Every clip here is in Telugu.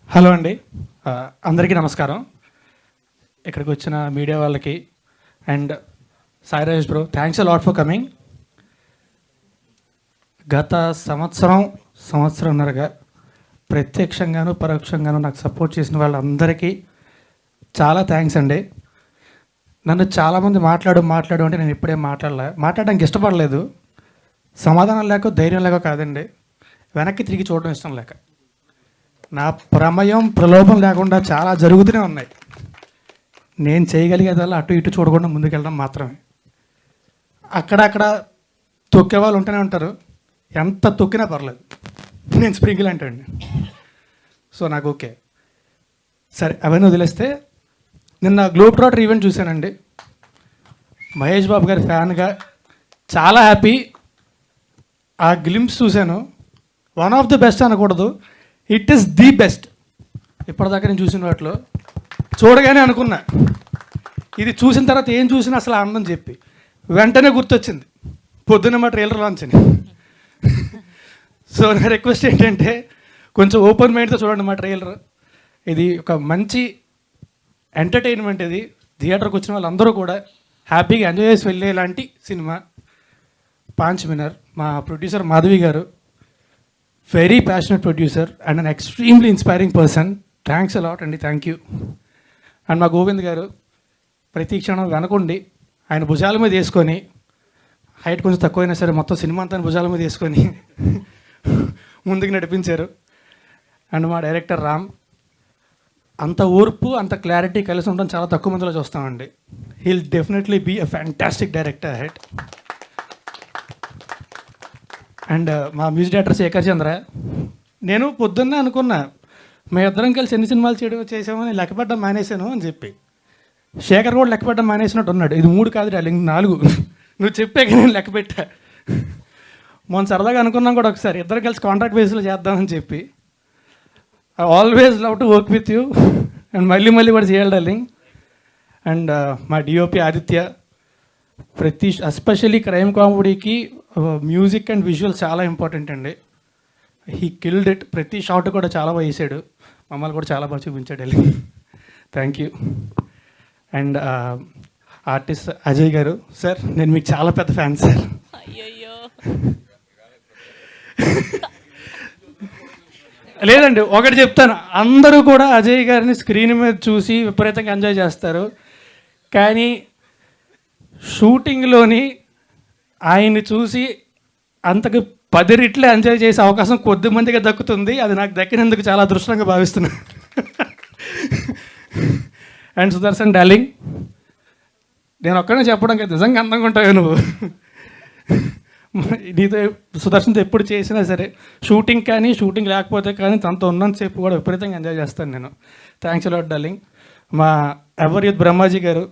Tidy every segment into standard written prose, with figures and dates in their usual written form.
హలో అండి. అందరికీ నమస్కారం. ఇక్కడికి వచ్చిన మీడియా వాళ్ళకి and Sai Rajesh bro, thanks lot for coming. గత సంవత్సరంన్నరగా ప్రత్యక్షంగాను పరోక్షంగాను నాకు సపోర్ట్ చేసిన వాళ్ళందరికీ చాలా థ్యాంక్స్ అండి. నన్ను చాలామంది మాట్లాడు అంటే నేను ఇప్పుడే మాట్లాడడానికి ఇష్టపడలేదు. సమాధానం లేక ధైర్యం లేక కాదండి, వెనక్కి తిరిగి చూడడం ఇష్టం లేక. నా ప్రలోభం లేకుండా చాలా జరుగుతూనే ఉన్నాయి. నేను చేయగలిగేదల్లా అటు ఇటు చూడకుండా ముందుకెళ్ళడం మాత్రమే. అక్కడక్కడ తొక్కే వాళ్ళు ఉంటూనే ఉంటారు, ఎంత తొక్కినా పర్లేదు, నేను స్ప్రింగిల్ అంటండి. సో నాకు ఓకే. సరే, అవన్నీ వదిలేస్తే నిన్న గ్లోబ్ ట్రాటర్ ఈవెంట్ చూశానండి. మహేష్ బాబు గారి ఫ్యాన్గా చాలా హ్యాపీ. ఆ గ్లింప్స్ చూశాను. వన్ ఆఫ్ ది బెస్ట్ అనకూడదు, ఇట్ ఈస్ ది బెస్ట్ ఇప్పటిదాకా నేను చూసిన వాటిలో. చూడగానే అనుకున్నా, ఇది చూసిన తర్వాత ఏం చూసినా అసలు ఆనందం చెప్పి వెంటనే గుర్తొచ్చింది పొద్దున్న మా ట్రైలర్ లాంచ్ అని. సో నా రిక్వెస్ట్ ఏంటంటే కొంచెం ఓపెన్ మైండ్తో చూడండి మా ట్రైలర్. ఇది ఒక మంచి ఎంటర్టైన్మెంట్. ఇది థియేటర్కి వచ్చిన వాళ్ళందరూ కూడా హ్యాపీగా ఎంజాయ్ చేసి వెళ్ళేలాంటి సినిమా. పాంచ్ విన్నర్ మా ప్రొడ్యూసర్ మాధవి గారు, very passionate producer and an extremely inspiring person. Thanks a lot అండి, థ్యాంక్ యూ. అండ్ మా గోవింద్ గారు ప్రతి క్షణం వెనకుండి ఆయన భుజాల మీద వేసుకొని, హైట్ కొంచెం తక్కువైనా సరే మొత్తం సినిమా అంతా భుజాల మీద వేసుకొని ముందుకు నడిపించారు. అండ్ మా డైరెక్టర్ రామ్, అంత ఓర్పు అంత క్లారిటీ కలిసి ఉండడం చాలా తక్కువ మందిలో చూస్తామండి. He'll definitely be a fantastic director head. And మా మ్యూజిక్ డైరెక్టర్ శేఖర్ చంద్ర, నేను పొద్దున్నే అనుకున్నా మేము ఇద్దరం కలిసి ఎన్ని సినిమాలు చేసామని లెక్కపెట్టడం మానేశాను అని చెప్పి. శేఖర్ కూడా లెక్కపెట్టడం మానేసినట్టు ఉన్నాడు. ఇది 3 కాదు డార్లింగ్, 4 నువ్వు చెప్పాక నేను లెక్క పెట్టా. మొన్న సరదాగా అనుకున్నాం కూడా ఒకసారి ఇద్దరు కలిసి కాంట్రాక్ట్ బేస్లో చేద్దామని చెప్పి. I always love to work with you and మళ్ళీ కూడా చేయాలి డార్లింగ్. అండ్ మా డిఓపి ఆదిత్య, ఎస్పెషల్లీ క్రైమ్ కామెడీకి మ్యూజిక్ అండ్ విజువల్స్ చాలా ఇంపార్టెంట్ అండి. He killed it. ప్రతి షాట్ కూడా చాలా బాగా వేసాడు, మమ్మల్ని కూడా చాలా బాగా చూపించాడు వెళ్ళి. Thank you. And artist Ajay గారు, సార్ నేను మీకు చాలా పెద్ద ఫ్యాన్ సార్. లేదండి, ఒకటి చెప్తాను, అందరూ కూడా అజయ్ గారిని స్క్రీన్ మీద చూసి విపరీతంగా ఎంజాయ్ చేస్తారు, కానీ షూటింగ్లోని ఆయన్ని చూసి అంతకు 10 రెట్లు ఎంజాయ్ చేసే అవకాశం కొద్ది మందిగా దక్కుతుంది. అది నాకు దక్కినందుకు చాలా అదృష్టంగా భావిస్తున్నాను. అండ్ సుదర్శన్ డార్లింగ్, నేను ఒక్కడే చెప్పడం కదా, నిజంగా అందంగా ఉంటావు నువ్వు. నీతో సుదర్శన్తో ఎప్పుడు చేసినా సరే, షూటింగ్ కానీ షూటింగ్ లేకపోతే కానీ తనతో ఉన్నంతసేపు కూడా విపరీతంగా ఎంజాయ్ చేస్తాను నేను. Thanks a lot darling. మా ఎవర్ యూత్ బ్రహ్మాజీ గారు,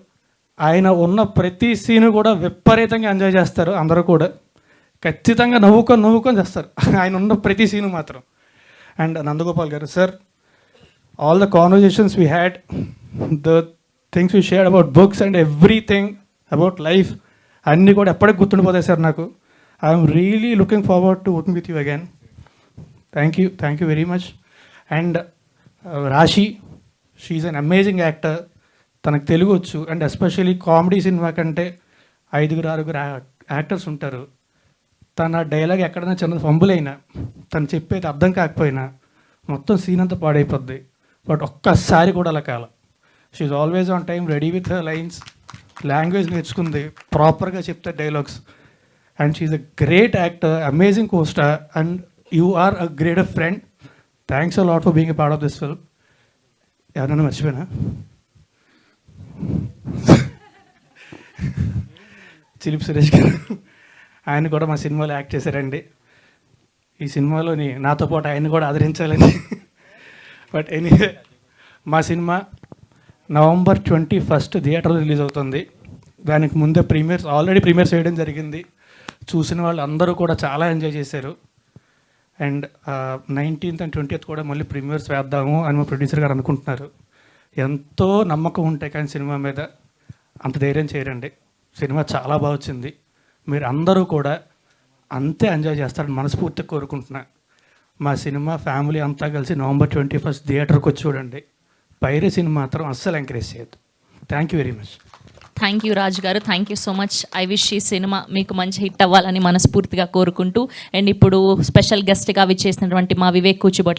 ఆయన ఉన్న ప్రతి సీను కూడా విపరీతంగా ఎంజాయ్ చేస్తారు. అందరూ కూడా ఖచ్చితంగా నవ్వుకొని చేస్తారు ఆయన ఉన్న ప్రతి సీను మాత్రం. అండ్ నందగోపాల్ గారు, sir all the conversations we had, the things we shared about books and everything about life అన్నీ కూడా ఎప్పటికి గుర్తుండిపోతాయి సార్ నాకు. I'm really looking forward to working with you again. Thank you very much. And రాశి, షీఈ్ అన్ అమేజింగ్ యాక్టర్. తనకు తెలుగు వచ్చు. అండ్ ఎస్పెషల్లీ కామెడీ సినిమా కంటే 5-6 యాక్టర్స్ ఉంటారు. తన డైలాగ్ ఎక్కడైనా చిన్న ఫంబుల్ అయినా, తను చెప్పేది అర్థం కాకపోయినా మొత్తం సీన్ అంతా పాడైపోద్ది. బట్ ఒక్కసారి కూడా అలా కాలం. She's always on time, ready with her lines, language నేర్చుకుంది, ప్రాపర్గా చెప్తే dialogues. And she's a great actor, amazing costar, and you are a great friend. Thanks a lot for being a part of this film. ఎవరైనా మర్చిపోయినా? చిలిపి సురేష్ గారు, ఆయన కూడా మా సినిమాలో యాక్ట్ చేశారండి. ఈ సినిమాలోని నాతో పాటు ఆయన కూడా ఆదరించాలని. బట్ ఎనీవే, మా సినిమా November 21 థియేటర్లో రిలీజ్ అవుతుంది. దానికి ముందే ఆల్రెడీ ప్రీమియర్స్ వేయడం జరిగింది. చూసిన వాళ్ళు అందరూ కూడా చాలా ఎంజాయ్ చేశారు. అండ్ 19th and 20th కూడా మళ్ళీ ప్రీమియర్స్ వేద్దాము అని మా ప్రొడ్యూసర్ గారు అనుకుంటున్నారు. ఎంతో నమ్మకం ఉంటే కానీ సినిమా మీద అంత ధైర్యం చేయరండి. సినిమా చాలా బాగా వచ్చింది. మీరు అందరూ కూడా అంతే ఎంజాయ్ చేస్తారని మనస్ఫూర్తిగా కోరుకుంటున్నా. మా సినిమా ఫ్యామిలీ అంతా కలిసి November 21 థియేటర్కి వచ్చి చూడండి. పైరసీని మాత్రం అస్సలు ఎంకరేజ్ చేయొద్దు. Thank you very much. Thank you Raju garu, thank you so much. I wish ఈ సినిమా మీకు మంచి హిట్ అవ్వాలని మనస్ఫూర్తిగా కోరుకుంటూ, అండ్ ఇప్పుడు స్పెషల్ గెస్ట్గా విచ్చేసినటువంటి మా వివేక్ కూచిబొట్ల